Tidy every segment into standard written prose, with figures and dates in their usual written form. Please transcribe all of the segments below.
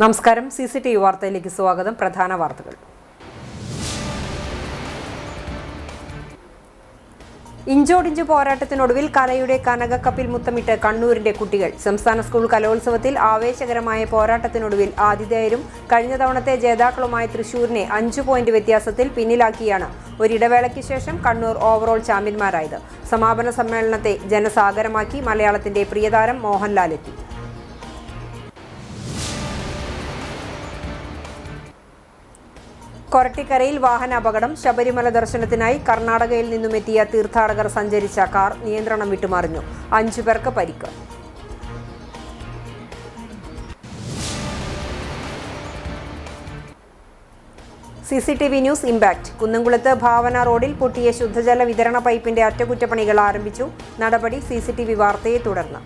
നമസ്കാരം. CCTV വാർത്തയിലേക്ക് സ്വാഗതം. പ്രധാന വാർത്തകൾ. ഇഞ്ചോടിഞ്ച് പോരാട്ടത്തിനൊടുവിൽ കലയുടെ കനകക്കപ്പിൽ മുത്തമിട്ട് കണ്ണൂരിന്റെ കുട്ടികൾ. സംസ്ഥാന സ്കൂൾ കലോത്സവത്തിൽ ആവേശകരമായ പോരാട്ടത്തിനൊടുവിൽ ആതിഥേയരും കഴിഞ്ഞ തവണത്തെ ജേതാക്കളുമായ തൃശൂരിനെ 5 പോയിന്റ് വ്യത്യാസത്തിൽ പിന്നിലാക്കിയാണ് ഒരിടവേളയ്ക്ക് ശേഷം കണ്ണൂർ ഓവറോൾ ചാമ്പ്യന്മാരായത്. സമാപന സമ്മേളനത്തെ ജനസാഗരമാക്കി മലയാളത്തിന്റെ പ്രിയതാരം മോഹൻലാൽ എത്തി. കൊരട്ടിക്കരയിൽ വാഹന അപകടം. ശബരിമല ദർശനത്തിനായി കർണാടകയിൽ നിന്നുമെത്തിയ തീർത്ഥാടകർ സഞ്ചരിച്ച കാർ നിയന്ത്രണം വിട്ടുമറിഞ്ഞു. 5 പേർക്ക് പരിക്ക്. CCTV news impact. കുന്നംകുളത്ത് ഭാവന റോഡിൽ പൊട്ടിയ ശുദ്ധജല വിതരണ പൈപ്പിന്റെ അറ്റകുറ്റപ്പണികൾ ആരംഭിച്ചു. നടപടി CCTV വാർത്തയെ തുടർന്ന്.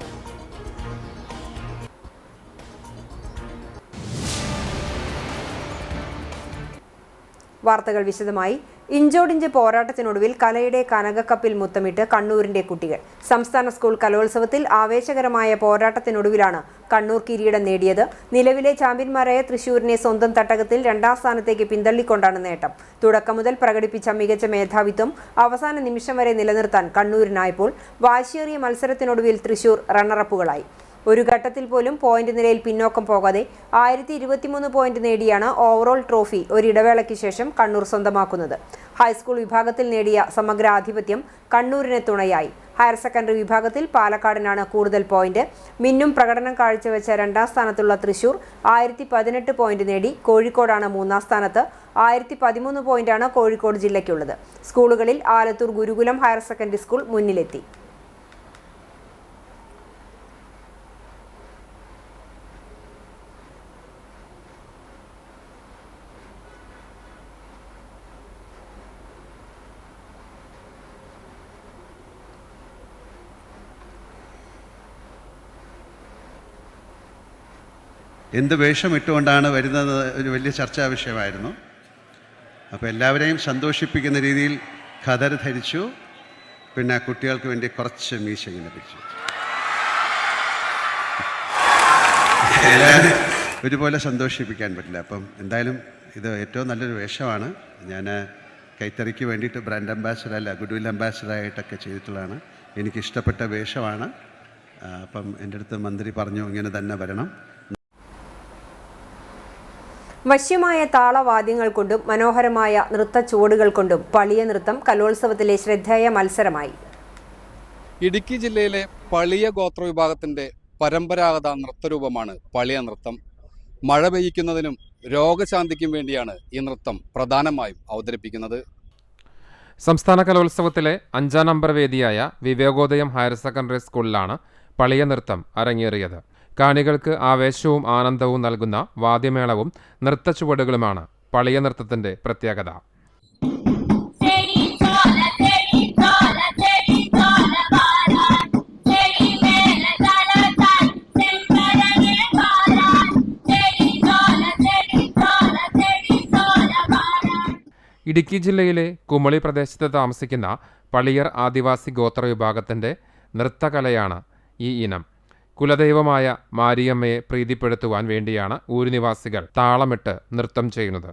വാർത്തകൾ വിശദമായി. ഇഞ്ചോടിഞ്ച് പോരാട്ടത്തിനൊടുവിൽ കലയുടെ കനകക്കപ്പിൽ മുത്തമിട്ട് കണ്ണൂരിന്റെ കുട്ടികൾ. സംസ്ഥാന സ്കൂൾ കലോത്സവത്തിൽ ആവേശകരമായ പോരാട്ടത്തിനൊടുവിലാണ് കണ്ണൂർ കിരീടം നേടിയത്. നിലവിലെ ചാമ്പ്യന്മാരായ തൃശൂരിനെ സ്വന്തം തട്ടകത്തിൽ 2ാം സ്ഥാനത്തേക്ക് പിന്തള്ളിക്കൊണ്ടാണ് നേട്ടം. തുടക്കം മുതൽ പ്രകടിപ്പിച്ച മികച്ച മേധാവിത്വം അവസാന നിമിഷം വരെ നിലനിർത്താൻ കണ്ണൂരിനായപ്പോൾ വാശിയേറിയ മത്സരത്തിനൊടുവിൽ തൃശൂർ റണ്ണറപ്പുകളായി. ഒരു ഘട്ടത്തിൽ പോലും പോയിന്റ് നിലയിൽ പിന്നോക്കം പോകാതെ 1023 പോയിന്റ് നേടിയാണ് ഓവറോൾ ട്രോഫി ഒരിടവേളയ്ക്ക് ശേഷം കണ്ണൂർ സ്വന്തമാക്കുന്നത്. ഹൈസ്കൂൾ വിഭാഗത്തിൽ നേടിയ സമഗ്ര ആധിപത്യം കണ്ണൂരിന് തുണയായി. ഹയർ സെക്കൻഡറി വിഭാഗത്തിൽ പാലക്കാടിനാണ് കൂടുതൽ പോയിന്റ്. മിന്നും പ്രകടനം കാഴ്ചവെച്ച 2ാം സ്ഥാനത്തുള്ള തൃശൂർ 1018 പോയിന്റ് നേടി. കോഴിക്കോടാണ് 3ാം സ്ഥാനത്ത്. 1013 പോയിന്റാണ് കോഴിക്കോട് ജില്ലയ്ക്കുള്ളത്. സ്കൂളുകളിൽ ആലത്തൂർ ഗുരുകുലം ഹയർ സെക്കൻഡറി സ്കൂൾ മുന്നിലെത്തി. എന്ത് വേഷം ഇട്ടുകൊണ്ടാണ് വരുന്നത് ഒരു വലിയ ചർച്ചാ വിഷയമായിരുന്നു. അപ്പോൾ എല്ലാവരെയും സന്തോഷിപ്പിക്കുന്ന രീതിയിൽ ഖദർ ധരിച്ചു. പിന്നെ കുട്ടികൾക്ക് വേണ്ടി കുറച്ച് മീശ ഇങ്ങനെ പിടിച്ചു. എല്ലാവരും ഒരുപോലെ സന്തോഷിപ്പിക്കാൻ പറ്റില്ല. അപ്പം എന്തായാലും ഇത് ഏറ്റവും നല്ലൊരു വേഷമാണ്. ഞാൻ കൈത്തറിക്ക് വേണ്ടിയിട്ട് ബ്രാൻഡ് അംബാസഡർ അല്ല ഗുഡ്വിൽ അംബാസഡറായിട്ടൊക്കെ ചെയ്തിട്ടുള്ളതാണ്. എനിക്കിഷ്ടപ്പെട്ട വേഷമാണ്. അപ്പം എൻ്റെ അടുത്ത് മന്ത്രി പറഞ്ഞു ഇങ്ങനെ തന്നെ വരണം. വശ്യമായ താളവാദ്യങ്ങൾ കൊണ്ടും മനോഹരമായ നൃത്ത ചുവടുകൾ കൊണ്ടും പളിയ നൃത്തം കലോത്സവത്തിലെ ശ്രദ്ധേയ മത്സരമായി. ഇടുക്കി ജില്ലയിലെ പളിയ ഗോത്ര വിഭാഗത്തിന്റെ പരമ്പരാഗത നൃത്തരൂപമാണ് പളിയ നൃത്തം. മഴ പെയ്യിക്കുന്നതിനും രോഗശാന്തിക്കും വേണ്ടിയാണ് ഈ നൃത്തം പ്രധാനമായും അവതരിപ്പിക്കുന്നത്. സംസ്ഥാന കലോത്സവത്തിലെ 5ാം നമ്പർ വേദിയായ വിവേകോദയം ഹയർ സെക്കൻഡറി സ്കൂളിലാണ് പളിയ നൃത്തം അരങ്ങേറിയത്. കാണികൾക്ക് ആവേശവും ആനന്ദവും നൽകുന്ന വാദ്യമേളവും നൃത്തച്ചുവടുകളുമാണ് പളിയ നൃത്തത്തിന്റെ പ്രത്യേകത. ഇടുക്കി ജില്ലയിലെ കുമളി പ്രദേശത്ത് താമസിക്കുന്ന പളിയർ ആദിവാസി ഗോത്ര വിഭാഗത്തിന്റെ നൃത്തകലയാണ് ഈ ഇനം. കുലദൈവമായ മാരിയമ്മയെ പ്രീതിപ്പെടുത്തുവാൻ വേണ്ടിയാണ് ഊരുനിവാസികൾ താളമിട്ട് നൃത്തം ചെയ്യുന്നത്.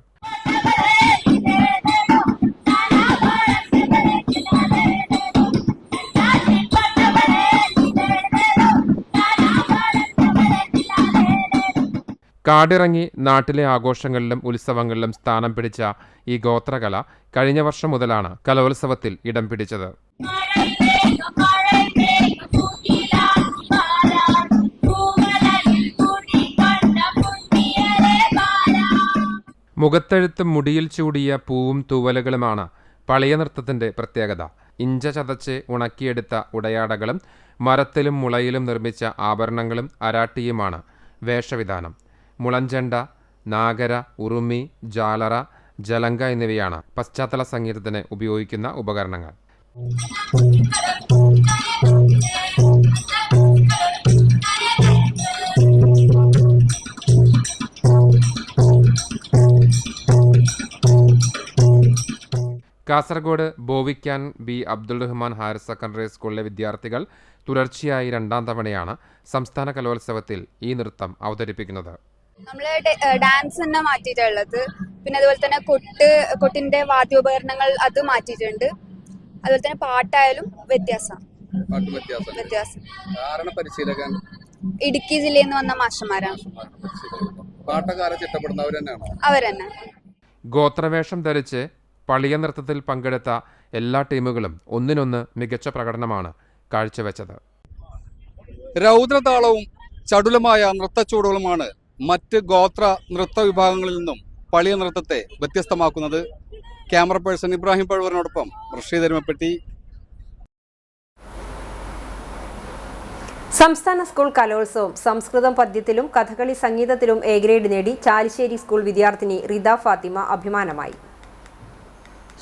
കാടിറങ്ങി നാട്ടിലെ ആഘോഷങ്ങളിലും ഉത്സവങ്ങളിലും സ്ഥാനം പിടിച്ച ഈ ഗോത്രകല കഴിഞ്ഞ വർഷം മുതലാണ് കലോത്സവത്തിൽ ഇടം പിടിച്ചത്. മുഖത്തെഴുത്തും മുടിയിൽ ചൂടിയ പൂവും തൂവലുകളുമാണ് പളിയ നൃത്തത്തിന്റെ പ്രത്യേകത. ഇഞ്ച ചതച്ച് ഉണക്കിയെടുത്ത ഉടയാടകളും മരത്തിലും മുളയിലും നിർമ്മിച്ച ആഭരണങ്ങളും അരാട്ടിയുമാണ് വേഷവിധാനം. മുളഞ്ചണ്ട, നാഗര, ഉറുമി, ജാലറ, ജലങ്ക എന്നിവയാണ് പശ്ചാത്തല സംഗീതത്തിന് ഉപയോഗിക്കുന്ന ഉപകരണങ്ങൾ. Kasaragod Bovikkan B Abdul Rahman higher secondary സ്കൂളിലെ വിദ്യാർത്ഥികൾ തുടർച്ചയായി 2ാം തവണയാണ് സംസ്ഥാന കലോത്സവത്തിൽ ഈ നൃത്തം അവതരിപ്പിക്കുന്നത്. നമ്മള് ഡാൻസ് തന്നെ മാറ്റിയിട്ടുള്ളത്. പിന്നെ അതുപോലെ തന്നെ കൊട്ടിന്റെ വാദ്യോപകരണങ്ങൾ അത് മാറ്റിയിട്ടുണ്ട്. അതുപോലെ തന്നെ പാട്ടായാലും വ്യത്യാസം. ഇടുക്കി ജില്ലയിൽ നിന്ന് വന്ന മാഷന്മാരാണ്. അവരെന്നെ. ഗോത്രവേഷം ധരിച്ച് പളിയ നൃത്തത്തിൽ പങ്കെടുത്ത എല്ലാ ടീമുകളും ഒന്നിനൊന്ന് മികച്ച പ്രകടനമാണ് കാഴ്ചവെച്ചത്. രൗദ്രതാളവും ചടുലമായ നൃത്തച്ചുവടുകളുമാണ് മറ്റ് ഗോത്ര നൃത്ത വിഭാഗങ്ങളിൽ നിന്നും പളിയ നൃത്തത്തെ വ്യത്യസ്തമാക്കുന്നത്. ക്യാമറ പേഴ്സൺ ഇബ്രാഹിം പഴുവറിനോടൊപ്പം റഷീദ് എരുമപ്പെട്ടി. സംസ്ഥാന സ്കൂൾ കലോത്സവം സംസ്കൃതം പദ്യത്തിലും കഥകളി സംഗീതത്തിലും എ ഗ്രേഡ് നേടി ചാലിശ്ശേരി സ്കൂൾ വിദ്യാർത്ഥിനി റിദ ഫാത്തിമ അഭിമാനമായി.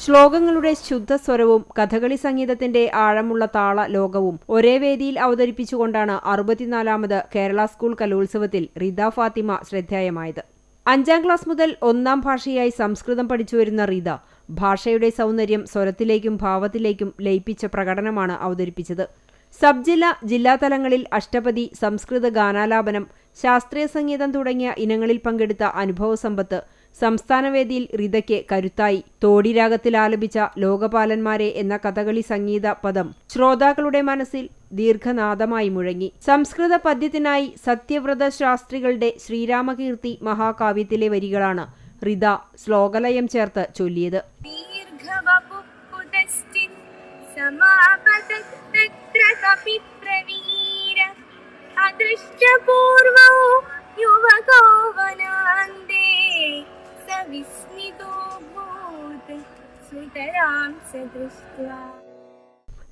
ശ്ലോകങ്ങളുടെ ശുദ്ധസ്വരവും കഥകളി സംഗീതത്തിന്റെ ആഴമുള്ള താള ലോകവും ഒരേ വേദിയിൽ അവതരിപ്പിച്ചുകൊണ്ടാണ് 64ാമത് കേരള സ്കൂൾ കലോത്സവത്തിൽ റിദ ഫാത്തിമ ശ്രദ്ധേയമായത്. 5ാം ക്ലാസ് മുതൽ 1ാം ഭാഷയായി സംസ്കൃതം പഠിച്ചുവരുന്ന റിദ ഭാഷയുടെ സൗന്ദര്യം സ്വരത്തിലേക്കും ഭാവത്തിലേക്കും ലയിപ്പിച്ച പ്രകടനമാണ് അവതരിപ്പിച്ചത്. സബ് ജില്ല, ജില്ലാതലങ്ങളിൽ അഷ്ടപതി, സംസ്കൃത ഗാനാലാപനം, ശാസ്ത്രീയ സംഗീതം തുടങ്ങിയ ഇനങ്ങളിൽ പങ്കെടുത്ത അനുഭവസമ്പത്ത് സംസ്ഥാനവേദിയിൽ റിദയ്ക്ക് കരുത്തായി. തോടിരാഗത്തിൽ ആലപിച്ച ലോകപാലന്മാരെ എന്ന കഥകളി സംഗീത പദം ശ്രോതാക്കളുടെ മനസ്സിൽ ദീർഘനാദമായി മുഴങ്ങി. സംസ്കൃത പദ്യത്തിനായി സത്യവ്രത ശാസ്ത്രികളുടെ ശ്രീരാമകീർത്തി മഹാകാവ്യത്തിലെ വരികളാണ് റിദ ശ്ലോകലയം ചേർത്ത് ചൊല്ലിയത്.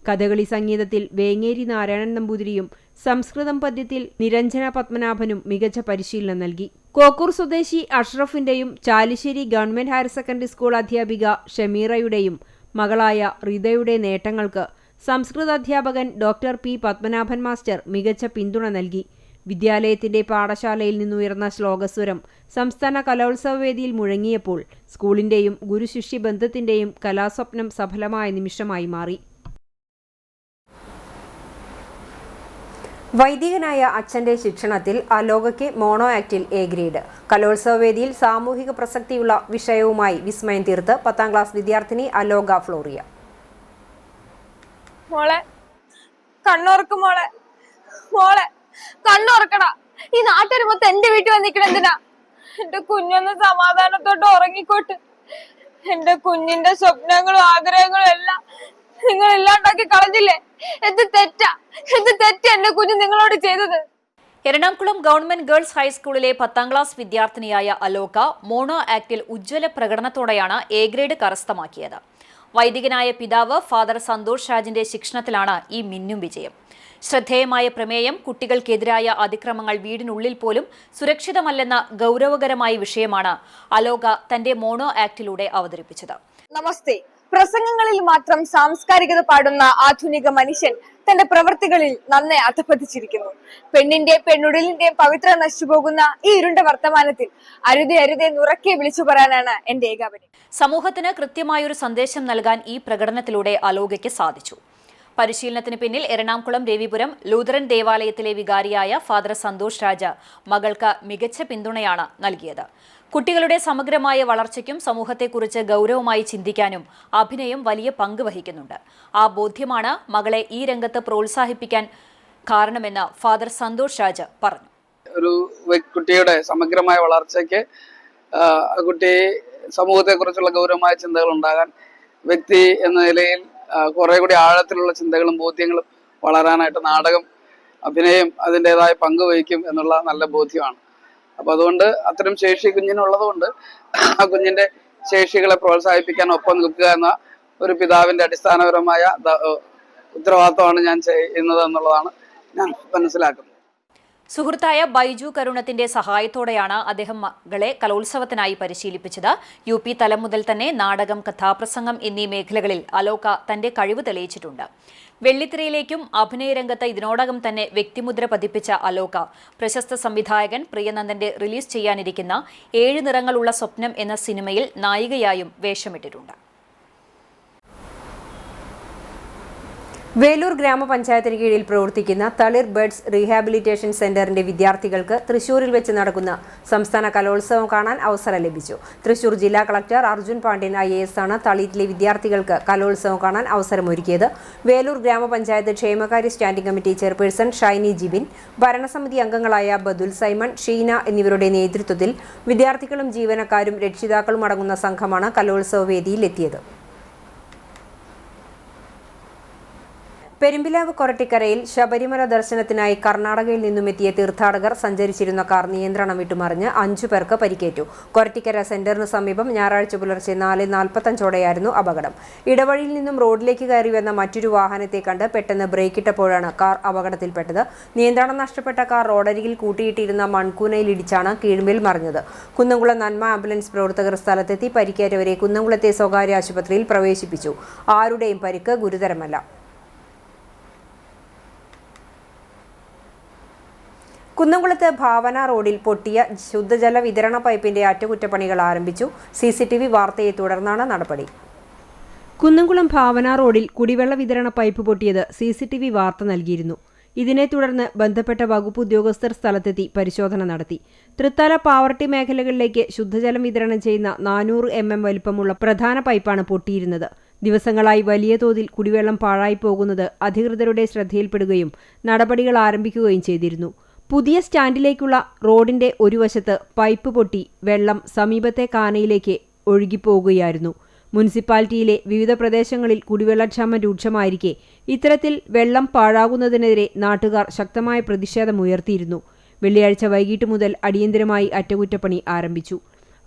കഥകളി സംഗീതത്തിൽ വേങ്ങേരി നാരായണൻ നമ്പൂതിരിയും സംസ്കൃതം പദ്യത്തിൽ നിരഞ്ജന പത്മനാഭനും മികച്ച പരിശീലനം നൽകി. കോക്കൂർ സ്വദേശി അഷ്റഫിന്റെയും Chalissery government higher secondary school അധ്യാപിക ഷമീറയുടെയും മകളായ റിദയുടെ നേട്ടങ്ങൾക്ക് സംസ്കൃത അധ്യാപകൻ ഡോക്ടർ പി പത്മനാഭൻ മാസ്റ്റർ മികച്ച പിന്തുണ നൽകി. വിദ്യാലയത്തിന്റെ പാഠശാലയിൽ നിന്നുയർന്ന ശ്ലോകസ്വരം സംസ്ഥാന കലോത്സവ വേദിയിൽ മുഴങ്ങിയപ്പോൾ സ്കൂളിന്റെയും ഗുരുശിഷ്യ ബന്ധത്തിന്റെയും കലാസ്വപ്നം സഫലമായ നിമിഷമായി മാറി. വൈദികനായ അച്ഛന്റെ ശിക്ഷണത്തിൽ അലോകയ്ക്ക് മോണോ ആക്ടിൽ എ ഗ്രേഡ്. കലോത്സവ വേദിയിൽ സാമൂഹിക പ്രസക്തിയുള്ള വിഷയവുമായി വിസ്മയം തീർത്ത് 10ാം ക്ലാസ് വിദ്യാർത്ഥിനി അലോക ഫ്ലോറിയ. മോളെ കണ്ണുറക്കും, മോളെ മോളെ കണ്ണുറക്കണ. ഈ നാട്ടുകാർ മൊത്തം എന്റെ വീട്ടിൽ വന്നിക്കണ എന്തിനാ? എന്റെ കുഞ്ഞൊന്ന് സമാധാനത്തോട്ട് ഉറങ്ങിക്കോട്ട്. എന്റെ കുഞ്ഞിന്റെ സ്വപ്നങ്ങളും ആഗ്രഹങ്ങളും എല്ലാം നിങ്ങൾ ഇല്ലാണ്ടാക്കി കളഞ്ഞില്ലേ? എന്ത് തെറ്റാ എന്റെ കുഞ്ഞ് നിങ്ങളോട് ചെയ്തത്? എറണാകുളം ഗവൺമെന്റ് ഗേൾസ് ഹൈസ്കൂളിലെ 10ാം ക്ലാസ് വിദ്യാർത്ഥിനിയായ അലോക മോണോ ആക്ടിൽ ഉജ്ജ്വല പ്രകടനത്തോടെയാണ് എ ഗ്രേഡ് കരസ്ഥമാക്കിയത്. വൈദികനായ പിതാവ് ഫാദർ സന്തോഷ് രാജിന്റെ ശിക്ഷണത്തിലാണ് ഈ മിന്നും വിജയം. ശ്രദ്ധേയമായ പ്രമേയം കുട്ടികൾക്കെതിരായ അതിക്രമങ്ങൾ വീടിനുള്ളിൽ പോലും സുരക്ഷിതമല്ലെന്ന ഗൗരവകരമായ വിഷയമാണ് അലോക തന്റെ മോണോ ആക്ടിലൂടെ അവതരിപ്പിച്ചത്. നമസ്തേ. പ്രസംഗങ്ങളിൽ മാത്രം സാംസ്കാരികത പാടുന്ന ആധുനിക മനുഷ്യൻ തന്റെ പ്രവൃത്തികളിൽ നന്നെ അധപ്പതിച്ചിരിക്കുന്നു. പെണ്ണുടലിന്റെയും പവിത്ര നശിച്ചുപോകുന്ന ഈ ഇരുണ്ട വർത്തമാനത്തിൽ അരുതേ നുറക്കെ വിളിച്ചു പറയാനാണ് എന്റെ ഏകാപനം. സമൂഹത്തിന് കൃത്യമായൊരു സന്ദേശം നൽകാൻ ഈ പ്രകടനത്തിലൂടെ അലോകയ്ക്ക് സാധിച്ചു. പരിശീലനത്തിന് പിന്നിൽ എറണാകുളം രവിപുരം ലൂതറൻ ദേവാലയത്തിലെ വികാരിയായ ഫാദർ സന്തോഷ് രാജ മകൾക്ക് മികച്ച പിന്തുണയാണ് നൽകിയത്. കുട്ടികളുടെ സമഗ്രമായ വളർച്ചയ്ക്കും സമൂഹത്തെക്കുറിച്ച് ഗൗരവമായി ചിന്തിക്കാനും അഭിനയം വലിയ പങ്ക് വഹിക്കുന്നുണ്ട്. ആ ബോധ്യമാണ് മകളെ ഈ രംഗത്ത് പ്രോത്സാഹിപ്പിക്കാൻ കാരണമെന്ന് ഫാദർ സന്തോഷ് രാജ പറഞ്ഞു. ഒരു കുട്ടിയുടെ സമഗ്രമായ വളർച്ചയ്ക്ക് കുട്ടി സമൂഹത്തെക്കുറിച്ചുള്ള ഗൗരവമായ ചിന്തകൾ ഉണ്ടാകാൻ വ്യക്തി എന്ന നിലയിൽ കുറെ കൂടി ആഴത്തിലുള്ള ചിന്തകളും ബോധ്യങ്ങളും വളരാനായിട്ട് നാടകം, അഭിനയം അതിൻ്റെതായ പങ്ക് വഹിക്കും എന്നുള്ള നല്ല ബോധ്യമാണ്. അപ്പൊ അതുകൊണ്ട് അത്തരം ശേഷി കുഞ്ഞിനുള്ളതുകൊണ്ട് ആ കുഞ്ഞിന്റെ ശേഷികളെ പ്രോത്സാഹിപ്പിക്കാൻ ഒപ്പം നിൽക്കുക എന്ന ഒരു പിതാവിന്റെ അടിസ്ഥാനപരമായ ഉത്തരവാദിത്തമാണ് ഞാൻ ചെയ്യുന്നത് എന്നുള്ളതാണ് ഞാൻ മനസ്സിലാക്കുന്നത്. സുഹൃത്തായ ബൈജു കരുണത്തിന്റെ സഹായത്തോടെയാണ് അദ്ദേഹം മകളെ കലോത്സവത്തിനായി പരിശീലിപ്പിച്ചത്. UP തലം മുതൽ തന്നെ നാടകം, കഥാപ്രസംഗം എന്നീ മേഖലകളിൽ അലോക തന്റെ കഴിവ് തെളിയിച്ചിട്ടുണ്ട്. വെള്ളിത്തിരയിലേക്കും അഭിനയരംഗത്ത് ഇതിനോടകം തന്നെ വ്യക്തിമുദ്ര പതിപ്പിച്ച അലോക പ്രശസ്ത സംവിധായകൻ പ്രിയനന്ദന്റെ റിലീസ് ചെയ്യാനിരിക്കുന്ന 7 നിറങ്ങളുള്ള സ്വപ്നം എന്ന സിനിമയിൽ നായികയായും വേഷമിട്ടിട്ടുണ്ട്. വേലൂർ ഗ്രാമപഞ്ചായത്തിന് കീഴിൽ പ്രവർത്തിക്കുന്ന തളിർ ബേഡ്സ് റീഹാബിലിറ്റേഷൻ സെന്ററിന്റെ വിദ്യാർത്ഥികൾക്ക് തൃശൂരിൽ വെച്ച് നടക്കുന്ന സംസ്ഥാന കലോത്സവം കാണാൻ അവസരം ലഭിച്ചു. തൃശൂർ ജില്ലാ കളക്ടർ അർജുൻ പാണ്ഡ്യൻ IAS ആണ് തളിരിലെ വിദ്യാർത്ഥികൾക്ക് കലോത്സവം കാണാൻ അവസരമൊരുക്കിയത്. വേലൂർ ഗ്രാമപഞ്ചായത്ത് ക്ഷേമകാര്യ standing committee chairperson Shiny Jibin, ഭരണസമിതി അംഗങ്ങളായ ബദുൽ സൈമൺ, ഷീന എന്നിവരുടെ നേതൃത്വത്തിൽ വിദ്യാർത്ഥികളും ജീവനക്കാരും രക്ഷിതാക്കളും അടങ്ങുന്ന സംഘമാണ് കലോത്സവ വേദിയിലെത്തിയത്. പെരുമ്പിലാവ് കൊരട്ടിക്കരയിൽ ശബരിമല ദർശനത്തിനായി കർണാടകയിൽ നിന്നും എത്തിയ തീർത്ഥാടകർ സഞ്ചരിച്ചിരുന്ന കാർ നിയന്ത്രണം വിട്ടുമറിഞ്ഞ് 5 പേർക്ക് പരിക്കേറ്റു. കൊരട്ടിക്കര സെന്ററിന് സമീപം ഞായറാഴ്ച പുലർച്ചെ 4:45ഓടെയായിരുന്നു അപകടം. ഇടവഴിയിൽ നിന്നും റോഡിലേക്ക് കയറി വന്ന മറ്റൊരു വാഹനത്തെ കണ്ട് പെട്ടെന്ന് ബ്രേക്കിട്ടപ്പോഴാണ് കാർ അപകടത്തിൽപ്പെട്ടത്. നിയന്ത്രണം നഷ്ടപ്പെട്ട കാർ റോഡരികിൽ കൂട്ടിയിട്ടിരുന്ന മൺകൂനയിലിടിച്ചാണ് കീഴ്മേൽ മറിഞ്ഞത്. കുന്നംകുളം നന്മ ആംബുലൻസ് പ്രവർത്തകർ സ്ഥലത്തെത്തി പരിക്കേറ്റവരെ കുന്നംകുളത്തെ സ്വകാര്യ ആശുപത്രിയിൽ പ്രവേശിപ്പിച്ചു. ആരുടെയും പരിക്ക് ഗുരുതരമല്ല. കുന്നംകുളത്ത് ഭാവന റോഡിൽ പൊട്ടിയ ശുദ്ധജല വിതരണ പൈപ്പിന്റെ അറ്റകുറ്റപ്പണികൾ ആരംഭിച്ചു. CCTV വാർത്തയെ തുടർന്നാണ് നടപടി. കുന്നംകുളം ഭാവന റോഡിൽ കുടിവെള്ള വിതരണ പൈപ്പ് പൊട്ടിയത് CCTV വാർത്ത നൽകിയിരുന്നു. ഇതിനെ തുടർന്ന് ബന്ധപ്പെട്ട വകുപ്പ് ഉദ്യോഗസ്ഥർ സ്ഥലത്തെത്തി പരിശോധന നടത്തി. തൃത്താല പാവർട്ടി മേഖലകളിലേക്ക് ശുദ്ധജലം വിതരണം ചെയ്യുന്ന 400 mm വലിപ്പമുള്ള പ്രധാന പൈപ്പാണ് പൊട്ടിയിരുന്നത്. ദിവസങ്ങളായി വലിയ തോതിൽ കുടിവെള്ളം പാഴായി പോകുന്നത് അധികൃതരുടെ ശ്രദ്ധയിൽപ്പെടുകയും നടപടികൾ ആരംഭിക്കുകയും ചെയ്തിരുന്നു. പുതിയ സ്റ്റാൻഡിലേക്കുള്ള റോഡിന്റെ ഒരു വശത്ത് പൈപ്പ് പൊട്ടി വെള്ളം സമീപത്തെ കാനയിലേക്ക് ഒഴുകിപ്പോകുകയായിരുന്നു. മുനിസിപ്പാലിറ്റിയിലെ വിവിധ പ്രദേശങ്ങളിൽ കുടിവെള്ളക്ഷാമം രൂക്ഷമായിരിക്കെ ഇത്തരത്തിൽ വെള്ളം പാഴാകുന്നതിനെതിരെ നാട്ടുകാർ ശക്തമായ പ്രതിഷേധമുയർത്തിയിരുന്നു. വെള്ളിയാഴ്ച വൈകിട്ട് മുതൽ അടിയന്തരമായി അറ്റകുറ്റപ്പണി ആരംഭിച്ചു.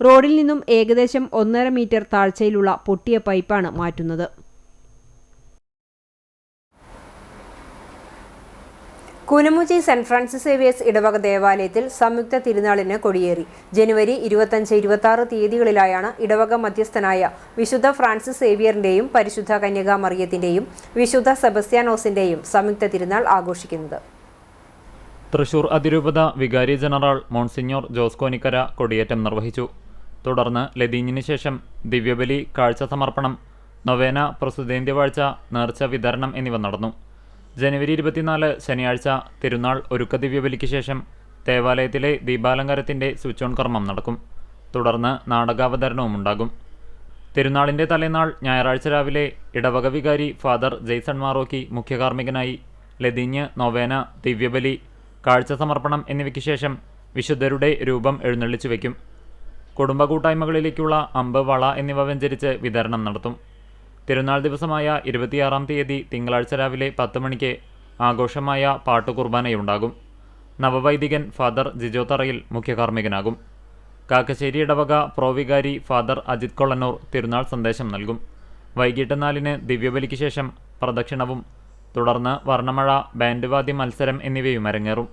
റോഡിൽ നിന്നും ഏകദേശം 1.5 മീറ്റർ താഴ്ചയിലുള്ള പൊട്ടിയ പൈപ്പാണ് മാറ്റുന്നത്. കൂനമുച്ചി സെന്റ് ഫ്രാൻസിസ് സേവിയേഴ്സ് ഇടവക ദേവാലയത്തിൽ സംയുക്ത തിരുനാളിന് കൊടിയേറി. ജനുവരി 25, 26 തീയതികളിലായാണ് ഇടവക മധ്യസ്ഥനായ വിശുദ്ധ ഫ്രാൻസിസ് സേവിയറിന്റെയും പരിശുദ്ധ കന്യകാ മറിയത്തിന്റെയും വിശുദ്ധ സെബസ്ത്യാനോസിന്റെയും സംയുക്ത തിരുനാൾ ആഘോഷിക്കുന്നത്. തൃശൂർ അതിരൂപത വികാരി ജനറൽ മോൺസിഞ്ഞോർ ജോസ് കോനിക്കര കൊടിയേറ്റം നിർവഹിച്ചു. തുടർന്ന് ലതീഞ്ഞിന് ശേഷം ദിവ്യബലി, കാഴ്ച സമർപ്പണം, നൊവേന, പ്രസുതേന്ത്യവാഴ്ച, നേർച്ച വിതരണം എന്നിവ നടന്നു. ജനുവരി 24 ശനിയാഴ്ച തിരുനാൾ ഒരുക്ക ദിവ്യബലിക്ക് ശേഷം ദേവാലയത്തിലെ ദീപാലങ്കാരത്തിൻ്റെ സ്വിച്ച് ഓൺ കർമ്മം നടക്കും. തുടർന്ന് നാടകാവതരണവും ഉണ്ടാകും. തിരുനാളിൻ്റെ തലേനാൾ ഞായറാഴ്ച രാവിലെ ഇടവക വികാരി ഫാദർ ജെയ്സൺ മാറോക്കി മുഖ്യകാർമ്മികനായി ലതീഞ്ഞ്, നൊവേന, ദിവ്യബലി, കാഴ്ച സമർപ്പണം എന്നിവയ്ക്ക് ശേഷം വിശുദ്ധരുടെ രൂപം എഴുന്നള്ളിച്ചു വയ്ക്കും. കുടുംബ കൂട്ടായ്മകളിലേക്കുള്ള അമ്പ്, വള എന്നിവ വെഞ്ചരിച്ച് വിതരണം നടത്തും. തിരുനാൾ ദിവസമായ 26-ാം തീയതി തിങ്കളാഴ്ച രാവിലെ 10 മണിക്ക് ആഘോഷമായ പാട്ടുകുർബാനയുണ്ടാകും. നവവൈദികൻ ഫാദർ ജിജോ തറയിൽ മുഖ്യകാർമ്മികനാകും. കാക്കശ്ശേരി ഇടവക പ്രോവികാരി ഫാദർ അജിത് കൊള്ളന്നൂർ തിരുനാൾ സന്ദേശം നൽകും. വൈകിട്ട് 4-ന് ദിവ്യബലിക്ക് ശേഷം പ്രദക്ഷിണവും തുടർന്ന് വർണ്ണമഴ, ബാൻഡ് വാദ്യ മത്സരം എന്നിവയും അരങ്ങേറും.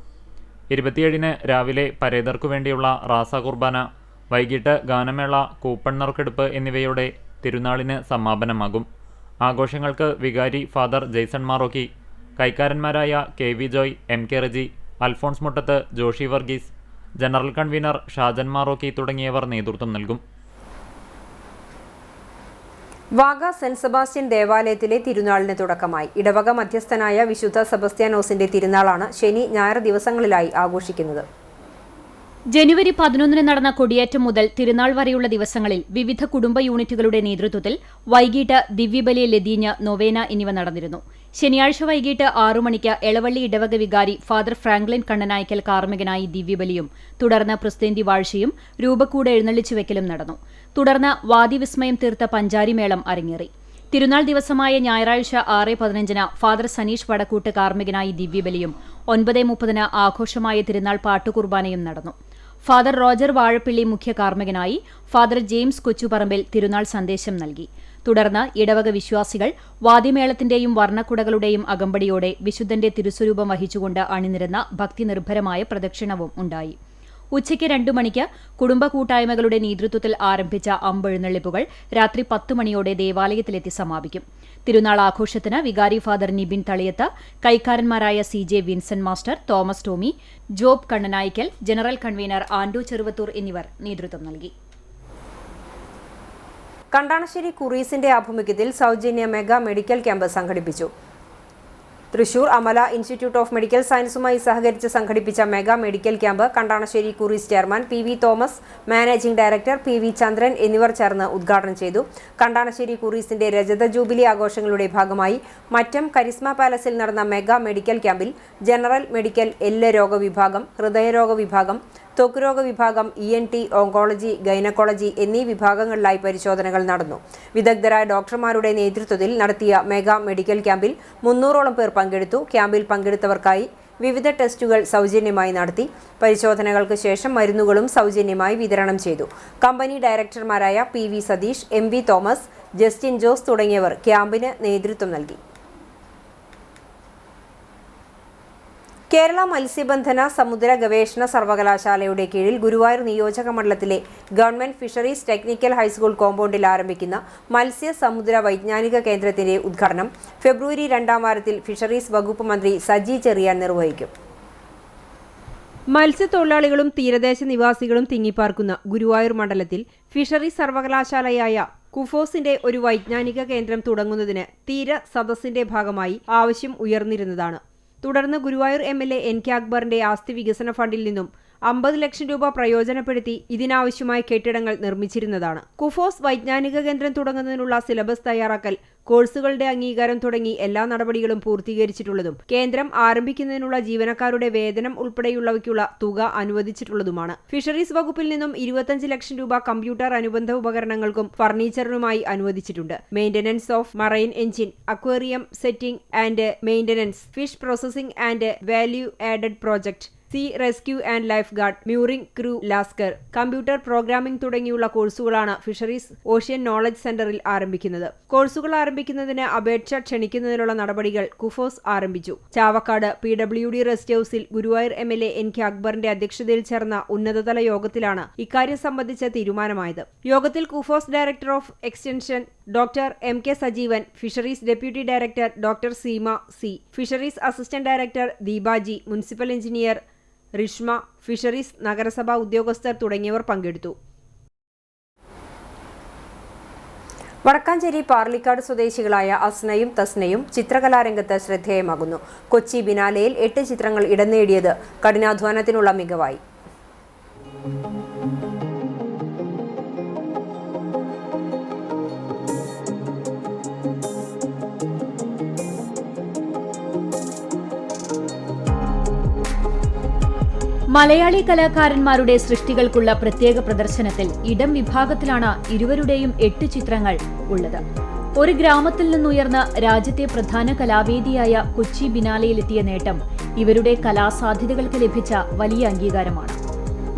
27-ന് രാവിലെ പരേതർക്കു വേണ്ടിയുള്ള റാസ കുർബാന, വൈകിട്ട് ഗാനമേള, കൂപ്പൺ നറുക്കെടുപ്പ് എന്നിവയോടെ തിരുനാളിന് സമാപനമാകും. ആഘോഷങ്ങൾക്ക് വികാരി ഫാദർ ജെയ്സൺ മാറോക്കി, കൈക്കാരന്മാരായ KV Joy, MK Reji, Alphonse Muttath, Joshy Varghese, general convener Shajan Marokki തുടങ്ങിയവർ നേതൃത്വം നൽകും. വാഗ സെന്റ് സെബാസ്റ്റ്യൻ ദേവാലയത്തിലെ തിരുനാളിന് തുടക്കമായി. ഇടവക മധ്യസ്ഥനായ വിശുദ്ധ സെബസ്ത്യാനോസിന്റെ തിരുനാളാണ് ശനി, ഞായർ ദിവസങ്ങളിലായി ആഘോഷിക്കുന്നത്. ജനുവരി 11-ന് നടന്ന കൊടിയേറ്റം മുതൽ തിരുനാൾ വരെയുള്ള ദിവസങ്ങളിൽ വിവിധ കുടുംബ യൂണിറ്റുകളുടെ നേതൃത്വത്തിൽ വൈകിട്ട് ദിവ്യബലി, ലതീഞ്ഞ്, നൊവേന എന്നിവ നടന്നിരുന്നു. ശനിയാഴ്ച വൈകിട്ട് 6 മണിക്ക് എളവള്ളി ഇടവക വികാരി ഫാദർ ഫ്രാങ്ക്ലിൻ കണ്ണനായ്ക്കൽ കാർമ്മികനായി ദിവ്യബലിയും തുടർന്ന് പ്രസ്തേന്തി വാഴ്ചയും രൂപക്കൂട് എഴുന്നള്ളിച്ചുവെക്കലും നടന്നു. തുടർന്ന് വാദിവിസ്മയം തീർത്ത പഞ്ചാരിമേളം അരങ്ങേറി. തിരുനാൾ ദിവസമായ ഞായറാഴ്ച 6:15-ന് ഫാദർ സനീഷ് വടക്കൂട്ട് കാർമ്മികനായി ദിവ്യബലിയും 9:30-ന് ആഘോഷമായ തിരുനാൾ പാട്ടുകുർബാനയും നടന്നു. ഫാദർ റോജർ വാഴപ്പിള്ളി മുഖ്യ കാർമ്മികനായി, ഫാദർ ജെയിംസ് കൊച്ചുപറമ്പിൽ തിരുനാൾ സന്ദേശം നൽകി. തുടർന്ന് ഇടവക വിശ്വാസികൾ വാദ്യമേളത്തിന്റെയും വർണ്ണക്കുടകളുടെയും അകമ്പടിയോടെ വിശുദ്ധന്റെ തിരുസ്വരൂപം വഹിച്ചുകൊണ്ട് അണിനിരന്ന ഭക്തിനിർഭരമായ പ്രദക്ഷിണവും ഉണ്ടായി. ഉച്ചയ്ക്ക് 2 മണിക്ക് കുടുംബ കൂട്ടായ്മകളുടെ നേതൃത്വത്തിൽ ആരംഭിച്ച അമ്പെഴുന്നള്ളിപ്പുകൾ രാത്രി 10 മണിയോടെ ദേവാലയത്തിലെത്തി സമാപിക്കും. തിരുനാൾ ആഘോഷത്തിന് വികാരി ഫാദർ നിബിൻ തളിയത്ത്, കൈക്കാരന്മാരായ CJ Vincent master, Thomas Tomy, Job Kannanaikkal, general convener Ando Cheruvathur എന്നിവർ നേതൃത്വം നൽകി. കണ്ടാണശ്ശേരി കുറീസിന്റെ ആഭിമുഖ്യത്തിൽ സൗജന്യ മെഗാ മെഡിക്കൽ ക്യാമ്പ് സംഘടിപ്പിച്ചു. Thrissur Amala institute of medical സയൻസുമായി സഹകരിച്ച് സംഘടിപ്പിച്ച mega medical camp Kandanassery Kooris chairman P V Thomas, managing director P V Chandran എന്നിവർ ചേർന്ന് ഉദ്ഘാടനം ചെയ്തു. കണ്ടാണശ്ശേരി കൂറീസിന്റെ രജത ജൂബിലി ആഘോഷങ്ങളുടെ ഭാഗമായി മറ്റം കരിസ്മ പാലസിൽ നടന്ന മെഗാ മെഡിക്കൽ ക്യാമ്പിൽ ജനറൽ മെഡിക്കൽ, എല്ല് രോഗ വിഭാഗം, ഹൃദയരോഗ വിഭാഗം, ത്വക്രോഗ വിഭാഗം, ENT, ഓങ്കോളജി, ഗൈനക്കോളജി എന്നീ വിഭാഗങ്ങളിലായി പരിശോധനകൾ നടന്നു. വിദഗ്ധരായ ഡോക്ടർമാരുടെ നേതൃത്വത്തിൽ നടത്തിയ മെഗാ മെഡിക്കൽ ക്യാമ്പിൽ 300ഓളം പേർ പങ്കെടുത്തു. ക്യാമ്പിൽ പങ്കെടുത്തവർക്കായി വിവിധ ടെസ്റ്റുകൾ സൗജന്യമായി നടത്തി. പരിശോധനകൾക്ക് ശേഷം മരുന്നുകളും സൗജന്യമായി വിതരണം ചെയ്തു. കമ്പനി ഡയറക്ടർമാരായ PV സതീഷ്, MV തോമസ്, ജസ്റ്റിൻ ജോസ് തുടങ്ങിയവർ ക്യാമ്പിന് നേതൃത്വം നൽകി. കേരള മത്സ്യബന്ധന സമുദ്ര ഗവേഷണ സർവകലാശാലയുടെ കീഴിൽ ഗുരുവായൂർ നിയോജക മണ്ഡലത്തിലെ ഗവൺമെന്റ് ഫിഷറീസ് ടെക്നിക്കൽ ഹൈസ്കൂൾ കോമ്പൗണ്ടിൽ ആരംഭിക്കുന്ന മത്സ്യ സമുദ്ര വൈജ്ഞാനിക കേന്ദ്രത്തിന്റെ ഉദ്ഘാടനം ഫെബ്രുവരി 2ാം വാരത്തിൽ ഫിഷറീസ് വകുപ്പ് മന്ത്രി സജി ചെറിയാൻ നിർവഹിക്കും. മത്സ്യത്തൊഴിലാളികളും തീരദേശ നിവാസികളും തിങ്ങിപ്പാർക്കുന്ന ഗുരുവായൂർ മണ്ഡലത്തിൽ ഫിഷറീസ് സർവകലാശാലയായ കുഫോസിന്റെ ഒരു വൈജ്ഞാനിക കേന്ദ്രം തുടങ്ങുന്നതിന് തീര സദസ്സിന്റെ ഭാഗമായി ആവശ്യം ഉയർന്നിരുന്നതാണ്. തുടർന്ന് ഗുരുവായൂർ MLA NK അക്ബറിന്റെ ആസ്തി വികസന ഫണ്ടിൽ നിന്നും 50 ലക്ഷം രൂപ പ്രയോജനപ്പെടുത്തി ഇതിനാവശ്യമായ കെട്ടിടങ്ങൾ നിർമ്മിച്ചിരുന്നതാണ്. കുഫോസ് വൈജ്ഞാനിക കേന്ദ്രം തുടങ്ങുന്നതിനുള്ള സിലബസ് തയ്യാറാക്കൽ, കോഴ്സുകളുടെ അംഗീകാരം തുടങ്ങി എല്ലാ നടപടികളും പൂർത്തീകരിച്ചിട്ടുള്ളതും കേന്ദ്രം ആരംഭിക്കുന്നതിനുള്ള ജീവനക്കാരുടെ വേതനം ഉൾപ്പെടെയുള്ളവയ്ക്കുള്ള തുക അനുവദിച്ചിട്ടുള്ളതുമാണ്. ഫിഷറീസ് വകുപ്പിൽ നിന്നും 25 ലക്ഷം രൂപ കമ്പ്യൂട്ടർ അനുബന്ധ ഉപകരണങ്ങൾക്കും ഫർണിച്ചറിനുമായി അനുവദിച്ചിട്ടുണ്ട്. Maintenance of marine engine, aquarium setting and maintenance, fish processing and value added project, sea rescue and life guard, mooring crew lascar, computer programming തുടങ്ങിയുള്ള കോഴ്സുകളാണ് ഫിഷറീസ് ഓഷ്യൻ നോളജ് സെന്ററിൽ ആരംഭിക്കുന്നത്. കോഴ്സുകൾ ആരംഭിക്കുന്നതിന് അപേക്ഷ ക്ഷണിക്കുന്നതിനുള്ള നടപടികൾ കുഫോസ് ആരംഭിച്ചു. ചാവക്കാട് PWD റെസ്റ്റ് ഹൌസിൽ ഗുരുവായൂർ MLA NK അക്ബറിന്റെ അധ്യക്ഷതയിൽ ചേർന്ന ഉന്നതതല യോഗത്തിലാണ് ഇക്കാര്യം സംബന്ധിച്ച തീരുമാനമായത്. യോഗത്തിൽ KUFOS director of extension doctor MK Sajeevan, fisheries deputy director doctor Seema C, fisheries assistant director Deepaji, municipal engineer Rishma, fisheries നഗരസഭാ ഉദ്യോഗസ്ഥർ തുടങ്ങിയവർ പങ്കെടുത്തു. വടക്കാഞ്ചേരി പാർലിക്കാട് സ്വദേശികളായ അസ്നയും തസ്നയും ചിത്രകലാരംഗത്ത് ശ്രദ്ധേയമാകുന്നു. കൊച്ചി ബിനാലയിൽ 8 ചിത്രങ്ങൾ ഇടം നേടിയത് കഠിനാധ്വാനത്തിനുള്ള മികവായി. മലയാളി കലാകാരന്മാരുടെ സൃഷ്ടികൾക്കുള്ള പ്രത്യേക പ്രദർശനത്തിൽ ഇടം വിഭാഗത്തിലാണ് ഇരുവരുടെയും 8 ചിത്രങ്ങൾ ഉള്ളത്. ഒരു ഗ്രാമത്തിൽ നിന്നുയർന്ന രാജ്യത്തെ പ്രധാന കലാവേദിയായ കൊച്ചി ബിനാലയിലെത്തിയ നേട്ടം ഇവരുടെ കലാസാധ്യതകൾക്ക് ലഭിച്ച വലിയ അംഗീകാരമാണ്.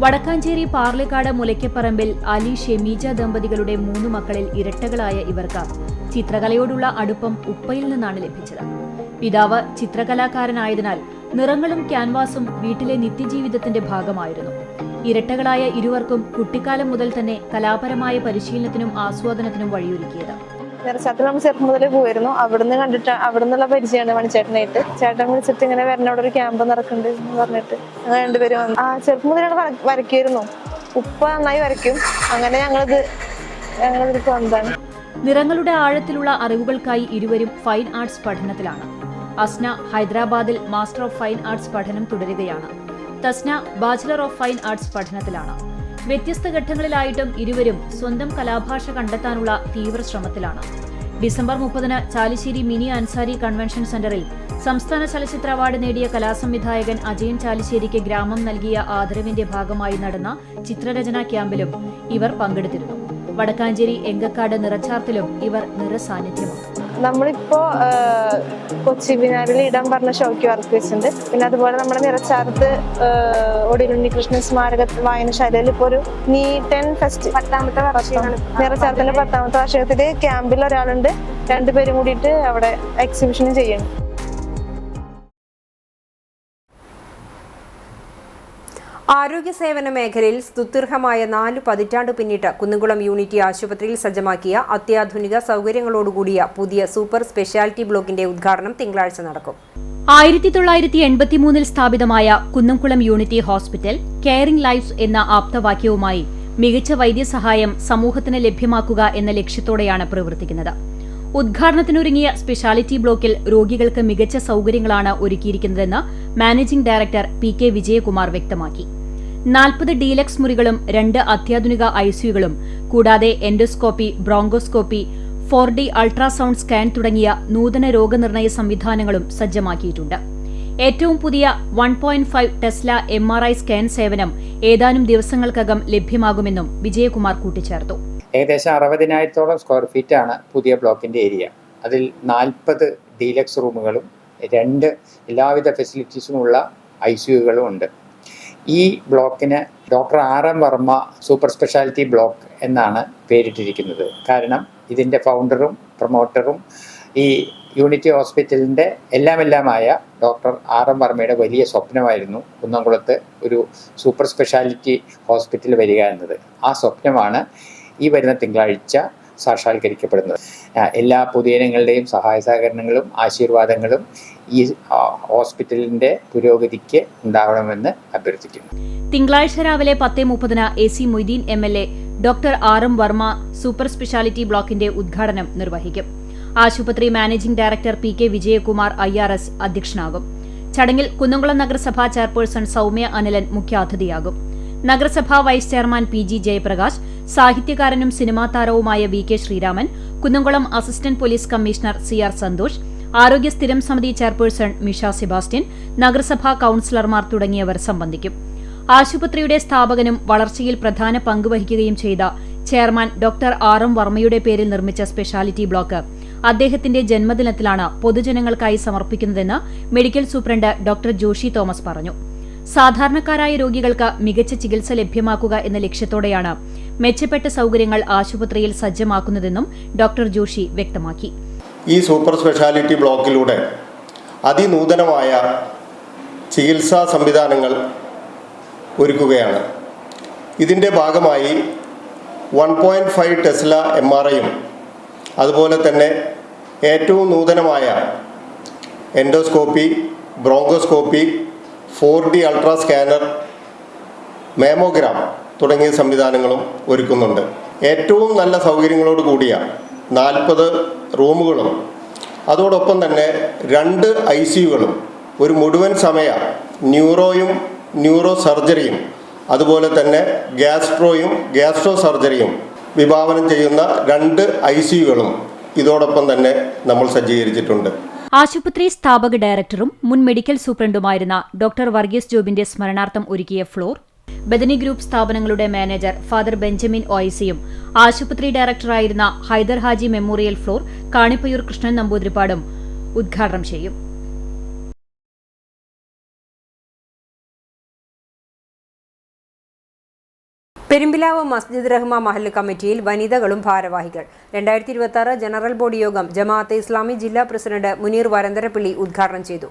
വടക്കാഞ്ചേരി പാർലിക്കാട് മുലയ്ക്കപ്പറമ്പിൽ അലി ഷെമീജ ദമ്പതികളുടെ 3 മക്കളിൽ ഇരട്ടകളായ ഇവർക്ക് ചിത്രകലയോടുള്ള അടുപ്പം ഉപ്പയിൽ നിന്നാണ് ലഭിച്ചത്. പിതാവ് ചിത്രകലാകാരനായതിനാൽ നിറങ്ങളും ക്യാൻവാസും വീട്ടിലെ നിത്യജീവിതത്തിന്റെ ഭാഗമായിരുന്നു. ഇരട്ടകളായ ഇരുവർക്കും കുട്ടിക്കാലം മുതൽ തന്നെ കലാപരമായ പരിശീലനത്തിനും ആസ്വാദനത്തിനും വഴിയൊരുക്കിയത്. നിറച്ചാത്തിൽ നമ്മൾ ചെറുപ്പം മുതലേ പോയിരുന്നു. അവിടുന്ന് കണ്ടിട്ട് അവിടുന്നുള്ള പരിചയമാണ് മണിച്ചേട്ടനായിട്ട്. ചേട്ടൻ വിളിച്ചിട്ട് ഇങ്ങനെ വരണ അവിടെ ഒരു ക്യാമ്പ് നടക്കുന്നുണ്ട് എന്ന് പറഞ്ഞിട്ട് ഞങ്ങൾ രണ്ടുപേരും വന്നു. ചെറുപ്പം മുതലാണ് വരയ്ക്കുമായിരുന്നു. ഉപ്പ നന്നായി വരയ്ക്കും. അങ്ങനെ ഞങ്ങളിതിൽ വന്നതാണ്. നിറങ്ങളുടെ ആഴത്തിലുള്ള അറിവുകൾക്കായി ഇരുവരും ഫൈൻ ആർട്സ് പഠനത്തിലാണ്. അസ്ന ഹൈദരാബാദിൽ മാസ്റ്റർ ഓഫ് ഫൈൻ ആർട്സ് പഠനം തുടരുകയാണ്. Thasna bachelor of fine arts പഠനത്തിലാണ്. വ്യത്യസ്ത ഘട്ടങ്ങളിലായിട്ടും ഇരുവരും സ്വന്തം കലാഭാഷ കണ്ടെത്താനുള്ള തീവ്ര ശ്രമത്തിലാണ്. ഡിസംബർ 30-ന് ചാലിശ്ശേരി മിനി അൻസാരി കൺവെൻഷൻ സെന്ററിൽ സംസ്ഥാന ചലച്ചിത്ര അവാർഡ് നേടിയ കലാസംവിധായകൻ അജയൻ ചാലിശ്ശേരിക്ക് ഗ്രാമം നൽകിയ ആദരവിന്റെ ഭാഗമായി നടന്ന ചിത്രരചനാ ക്യാമ്പിലും ഇവർ പങ്കെടുത്തിരുന്നു. വടക്കാഞ്ചേരി എങ്കക്കാട് നിറച്ചാർത്തിലും ഇവർ നിറസാന്നിധ്യമാണ്. നമ്മളിപ്പോ കൊച്ചി ബിനാലിൽ ഇടാൻ പറഞ്ഞ ഷോയ്ക്ക് വർക്ക് വെച്ചിട്ടുണ്ട്. പിന്നെ അതുപോലെ നമ്മുടെ നിറച്ചാർത്ത് ഒടിയൻ ഉണ്ണികൃഷ്ണൻ സ്മാരക വായനശാലയിൽ ഇപ്പോൾ ഒരു നീ10 ഫെസ്റ്റ് 10ാമത്തെ വർഷമാണ്. നിറച്ചാർത്തിന്റെ 10ാമത്തെ വർഷത്തില് ക്യാമ്പിൽ ഒരാളുണ്ട്. 2 പേരും കൂടിയിട്ട് അവിടെ എക്സിബിഷനും ചെയ്യുന്നു. ആരോഗ്യ സേവന മേഖലയിൽ സ്തുത്യർഹമായ 4 പതിറ്റാണ്ട് പിന്നിട്ട് കുന്നംകുളം യൂണിറ്റി ആശുപത്രിയിൽ സജ്ജമാക്കിയ അത്യാധുനിക സൗകര്യങ്ങളോടുകൂടിയ പുതിയ സൂപ്പർ സ്പെഷ്യാലിറ്റി ബ്ലോക്കിന്റെ ഉദ്ഘാടനം തിങ്കളാഴ്ച നടക്കും. 1983 സ്ഥാപിതമായ Kunnamkulam Unity Hospital caring lives എന്ന ആപ്തവാക്യവുമായി മികച്ച വൈദ്യസഹായം സമൂഹത്തിന് ലഭ്യമാക്കുക എന്ന ലക്ഷ്യത്തോടെയാണ് പ്രവർത്തിക്കുന്നത്. ഉദ്ഘാടനത്തിനൊരുങ്ങിയ സ്പെഷ്യാലിറ്റി ബ്ലോക്കിൽ രോഗികൾക്ക് മികച്ച സൗകര്യങ്ങളാണ് ഒരുക്കിയിരിക്കുന്നതെന്ന് മാനേജിംഗ് ഡയറക്ടർ പി.കെ. വിജയകുമാർ വ്യക്തമാക്കി. 40 ഡീലക്സ് മുറികളും 2 അത്യാധുനിക ഐസിയുകളും കൂടാതെ endoscopy, bronchoscopy, 4D ultrasound scan തുടങ്ങിയ നൂതന രോഗനിർണയ സംവിധാനങ്ങളും സജ്ജമാക്കിയിട്ടുണ്ട്. ഏറ്റവും പുതിയ 1.5 ടെസ്ല MRI സ്കാൻ സേവനം ഏതാനും ദിവസങ്ങൾക്കകം ലഭ്യമാകുമെന്നും വിജയകുമാർ കൂട്ടിച്ചേർത്തു. ഏകദേശം 60,000-ഓളം സ്ക്വയർ ഫീറ്റാണ് പുതിയ ബ്ലോക്കിൻ്റെ ഏരിയ. അതിൽ 40 ഡീലക്സ് റൂമുകളും 2 എല്ലാവിധ ഫെസിലിറ്റീസുമുള്ള ICUകളും ഉണ്ട്. ഈ ബ്ലോക്കിന് doctor RM Varma super speciality block എന്നാണ് പേരിട്ടിരിക്കുന്നത്. കാരണം ഇതിൻ്റെ ഫൗണ്ടറും പ്രൊമോട്ടറും ഈ യൂണിറ്റി ഹോസ്പിറ്റലിൻ്റെ എല്ലാമായ ഡോക്ടർ RM വർമ്മയുടെ വലിയ സ്വപ്നമായിരുന്നു കുന്നംകുളത്ത് ഒരു സൂപ്പർ സ്പെഷ്യാലിറ്റി ഹോസ്പിറ്റൽ വരിക എന്നത്. ആ സ്വപ്നമാണ് ഈ വരുന്ന തിങ്കളാഴ്ച സാക്ഷാത്കരിക്കപ്പെടുന്നത്. എല്ലാ പൊതുജനങ്ങളുടെയും സഹായ സഹകരണങ്ങളും ആശീർവാദങ്ങളും ഈ ഹോസ്പിറ്റലിൻ്റെ പുരോഗതിക്ക് ഉണ്ടാവണമെന്ന് അഭ്യർത്ഥിക്കുന്നു. തിങ്കളാഴ്ച രാവിലെ 10:30 AC Moideen MLA doctor RM Varma super speciality ബ്ലോക്കിന്റെ ഉദ്ഘാടനം നിർവഹിക്കും. ആശുപത്രി managing director P K. Vijayakumar IRS അധ്യക്ഷനാകും. ചടങ്ങിൽ കുന്നംകുളം നഗരസഭാ ചെയർപേഴ്സൺ സൗമ്യ അനിലൻ മുഖ്യാതിഥിയാകും. നഗരസഭാ വൈസ് ചെയർമാൻ PG ജയപ്രകാശ്, സാഹിത്യകാരനും സിനിമാ താരവുമായ VK Sreeraman, Kunnamkulam assistant police commissioner CR Santhosh, ആരോഗ്യ സ്ഥിരം സമിതി ചെയർപേഴ്സൺ മിഷ സെബാസ്റ്റ്യൻ, നഗരസഭാ കൌൺസിലർമാർ തുടങ്ങിയവർ സംബന്ധിക്കും. ആശുപത്രിയുടെ സ്ഥാപകനും വളർച്ചയിൽ പ്രധാന പങ്കുവഹിക്കുകയും ചെയ്ത ചെയർമാൻ ഡോക്ടർ RM വർമ്മയുടെ പേരിൽ നിർമ്മിച്ച സ്പെഷ്യാലിറ്റി ബ്ലോക്ക് അദ്ദേഹത്തിന്റെ ജന്മദിനത്തിലാണ് പൊതുജനങ്ങൾക്കായി സമർപ്പിക്കുന്നതെന്ന് medical superintendent doctor Joshy Thomas പറഞ്ഞു. സാധാരണക്കാരായ രോഗികൾക്ക് മികച്ച ചികിത്സ ലഭ്യമാക്കുക എന്ന ലക്ഷ്യത്തോടെയാണ് മെച്ചപ്പെട്ട സൗകര്യങ്ങൾ ആശുപത്രിയിൽ സജ്ജമാക്കുന്നതെന്നും ഡോക്ടർ ജോഷി വ്യക്തമാക്കി. ഈ സൂപ്പർ സ്പെഷ്യാലിറ്റി ബ്ലോക്കിലൂടെ അതിനൂതനമായ ചികിത്സാ സംവിധാനങ്ങൾ ഒരുക്കുകയാണ്. ഇതിൻ്റെ ഭാഗമായി 1.5 ടെസ്ല MRIയും അതുപോലെ തന്നെ ഏറ്റവും നൂതനമായ endoscopy, bronchoscopy, 4D ultra scanner, mammogram തുടങ്ങിയ സംവിധാനങ്ങളും ഒരുക്കുന്നുണ്ട്. ഏറ്റവും നല്ല സൗകര്യങ്ങളോട് കൂടിയ 40 റൂമുകളും അതോടൊപ്പം തന്നെ 2 ICUകളും ഒരു മുഴുവൻ സമയ ന്യൂറോ സർജറിയും അതുപോലെ തന്നെ ഗ്യാസ്ട്രോ സർജറിയും വിഭാവനം ചെയ്യുന്ന 2 ICUകളും ഇതോടൊപ്പം തന്നെ നമ്മൾ സജ്ജീകരിച്ചിട്ടുണ്ട്. ആശുപത്രി സ്ഥാപക ഡയറക്ടറും മുൻ മെഡിക്കൽ സൂപ്രണ്ടുമായിരുന്ന ഡോക്ടർ വർഗീസ് ജോബിന്റെ സ്മരണാർത്ഥം ഒരുക്കിയ ഫ്ലോർ, ബദനി ഗ്രൂപ്പ് സ്ഥാപനങ്ങളുടെ മാനേജർ ഫാദർ ബെഞ്ചമിൻ OICയും ആശുപത്രി ഡയറക്ടറായിരുന്ന ഹൈദർ ഹാജി മെമ്മോറിയൽ ഫ്ലോർ കാണിപ്പയൂർ കൃഷ്ണൻ നമ്പൂതിരിപ്പാടും ഉദ്ഘാടനം ചെയ്യും. പെരുമ്പിലാവ് മസ്ജിദ് റഹ്മ മഹല്ല് കമ്മിറ്റിയിൽ വനിതകളും ഭാരവാഹികൾ. 2026 ജനറൽ ബോഡി യോഗം ജമാഅത്തെ ഇസ്ലാമി ജില്ലാ പ്രസിഡന്റ് മുനീർ വരന്തരപ്പിള്ളി ഉദ്ഘാടനം ചെയ്തു.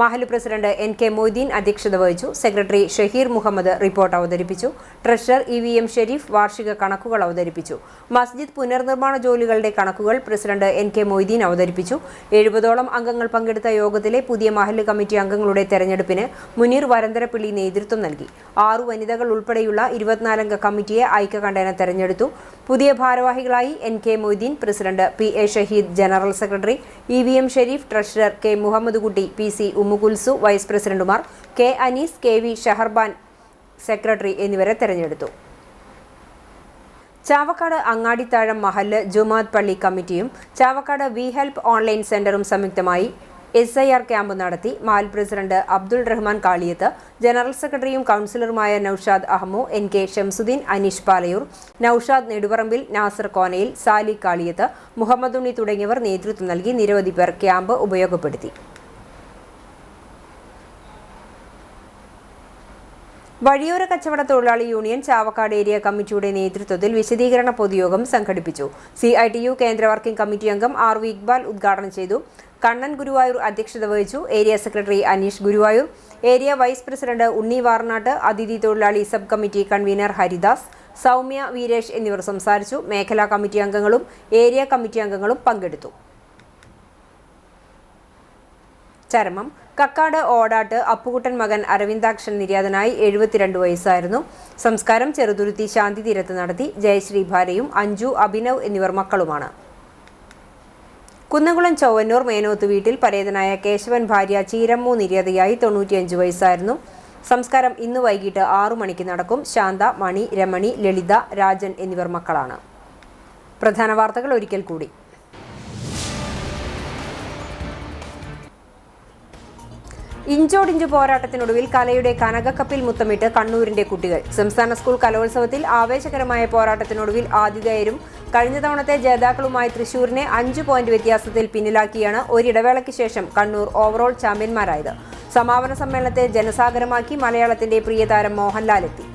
മഹല്ല് പ്രസിഡന്റ് NK മൊയ്തീൻ അധ്യക്ഷത വഹിച്ചു. സെക്രട്ടറി ഷഹീർ മുഹമ്മദ് റിപ്പോർട്ട് അവതരിപ്പിച്ചു. ട്രഷറർ EVM ഷെരീഫ് വാർഷിക കണക്കുകൾ അവതരിപ്പിച്ചു. മസ്ജിദ് പുനർനിർമ്മാണ ജോലികളുടെ കണക്കുകൾ പ്രസിഡന്റ് NK മൊയ്തീൻ അവതരിപ്പിച്ചു. 70ഓളം അംഗങ്ങൾ പങ്കെടുത്ത യോഗത്തിലെ പുതിയ മഹല്ല് കമ്മിറ്റി അംഗങ്ങളുടെ തെരഞ്ഞെടുപ്പിന് മുനീർ വരന്തരപ്പിള്ളി നേതൃത്വം നൽകി. 6 വനിതകൾ ഉൾപ്പെടെയുള്ള 24 അംഗ കമ്മിറ്റിയെ ഐക്യകണ്ഠേന തെരഞ്ഞെടുത്തു. പുതിയ ഭാരവാഹികളായി NK Moideen, president PA Shaheed, general secretary EVM Sherif, treasurer K Muhammad Kutty, PC Ummukulsu, vice പ്രസിഡന്റുമാർ K Anees, KV Shaharban, secretary എന്നിവരെ തെരഞ്ഞെടുത്തു. ചാവക്കാട് അങ്ങാടിത്താഴം മഹല്ല് ജുമാഅത്ത് പള്ളി കമ്മിറ്റിയും ചാവക്കാട് വി ഹെൽപ്പ് ഓൺലൈൻ സെന്ററും സംയുക്തമായി SIR ക്യാമ്പ് നടത്തി. മഹൽ പ്രസിഡന്റ് അബ്ദുൾ റഹ്മാൻ കാളിയത്ത്, ജനറൽ സെക്രട്ടറിയും കൗൺസിലറുമായ നൌഷാദ് അഹമ്മു, NK ഷംസുദ്ദീൻ, അനീഷ് പാലയൂർ, നൌഷാദ് നെടുവറമ്പിൽ, നാസർ കോനയിൽ, സാലിഖ് കാളിയത്ത്, മുഹമ്മദ് ഉണ്ണി തുടങ്ങിയവർ നേതൃത്വം നൽകി. നിരവധി പേർ ക്യാമ്പ് ഉപയോഗപ്പെടുത്തി. വഴിയോര കച്ചവട തൊഴിലാളി യൂണിയൻ ചാവക്കാട് ഏരിയ കമ്മിറ്റിയുടെ നേതൃത്വത്തിൽ വിശദീകരണ പൊതുയോഗം സംഘടിപ്പിച്ചു. CITU കേന്ദ്ര വർക്കിംഗ് കമ്മിറ്റി അംഗം RV ഇക്ബാൽ ഉദ്ഘാടനം ചെയ്തു. കണ്ണൻ ഗുരുവായൂർ അധ്യക്ഷത വഹിച്ചു. Area secretary Aneesh Guruvayur, area vice president Unni Varnatt, അതിഥി തൊഴിലാളി sub committee convener Haridas, Soumya Veeresh എന്നിവർ സംസാരിച്ചു. മേഖലാ കമ്മിറ്റി അംഗങ്ങളും ഏരിയ കമ്മിറ്റി അംഗങ്ങളും പങ്കെടുത്തു. ചരമം കക്കാട് ഓടാട്ട് അപ്പുകുട്ടൻ മകൻ അരവിന്ദാക്ഷൻ നിര്യാതനായി 72 വയസ്സായിരുന്നു. സംസ്കാരം ചെറുതുരുത്തി ശാന്തി തീരത്ത് നടത്തി. ജയശ്രീ ഭാര്യയും അഞ്ജു, അഭിനവ് എന്നിവർ മക്കളുമാണ്. കുന്നംകുളം ചൊവ്വന്നൂർ മേനോത്ത് വീട്ടിൽ പരേതനായ കേശവൻ ഭാര്യ ചീരമ്മു നിര്യാതയായി 95 വയസ്സായിരുന്നു. സംസ്കാരം ഇന്ന് വൈകിട്ട് 6 മണിക്ക് നടക്കും. ശാന്ത, മണി, രമണി, ലളിത, രാജൻ എന്നിവർ മക്കളാണ്. പ്രധാന വാർത്തകൾ ഒരിക്കൽ കൂടി. ഇഞ്ചോടിഞ്ച് പോരാട്ടത്തിനൊടുവിൽ കലയുടെ കനകക്കപ്പിൽ മുത്തമിട്ട് കണ്ണൂരിന്റെ കുട്ടികൾ. സംസ്ഥാന സ്കൂൾ കലോത്സവത്തിൽ ആവേശകരമായ പോരാട്ടത്തിനൊടുവിൽ ആതിഥേയരും കഴിഞ്ഞ തവണത്തെ ജേതാക്കളുമായി തൃശൂരിനെ 5 പോയിന്റ് വ്യത്യാസത്തിൽ പിന്നിലാക്കിയാണ് ഒരിടവേളയ്ക്ക് ശേഷം കണ്ണൂർ ഓവറോൾ ചാമ്പ്യന്മാരായത്. സമാപന സമ്മേളനത്തെ ജനസാഗരമാക്കി മലയാളത്തിന്റെ പ്രിയതാരം മോഹൻലാൽ എത്തി.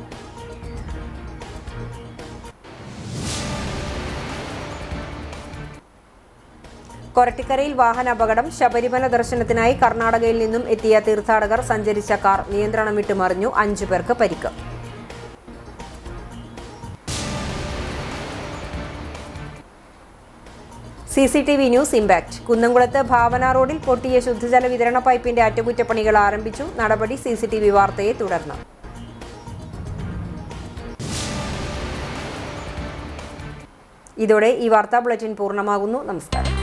കൊരട്ടിക്കരയിൽ വാഹന അപകടം. ശബരിമല ദർശനത്തിനായി കർണാടകയിൽ നിന്നും എത്തിയ തീർത്ഥാടകർ സഞ്ചരിച്ച കാർ നിയന്ത്രണം വിട്ട് മറിഞ്ഞു. 5 പേർക്ക് പരിക്ക്. CCTV news impact. കുന്നംകുളത്ത് ഭാവന റോഡിൽ പൊട്ടിയ ശുദ്ധജല വിതരണ പൈപ്പിന്റെ അറ്റകുറ്റപ്പണികൾ ആരംഭിച്ചു. നടപടി CCTV വാർത്തയെ തുടർന്ന്. ഇതോടെ ഈ വാർത്താ ബുള്ളറ്റിൻ പൂർണ്ണമാകുന്നു. നമസ്കാരം.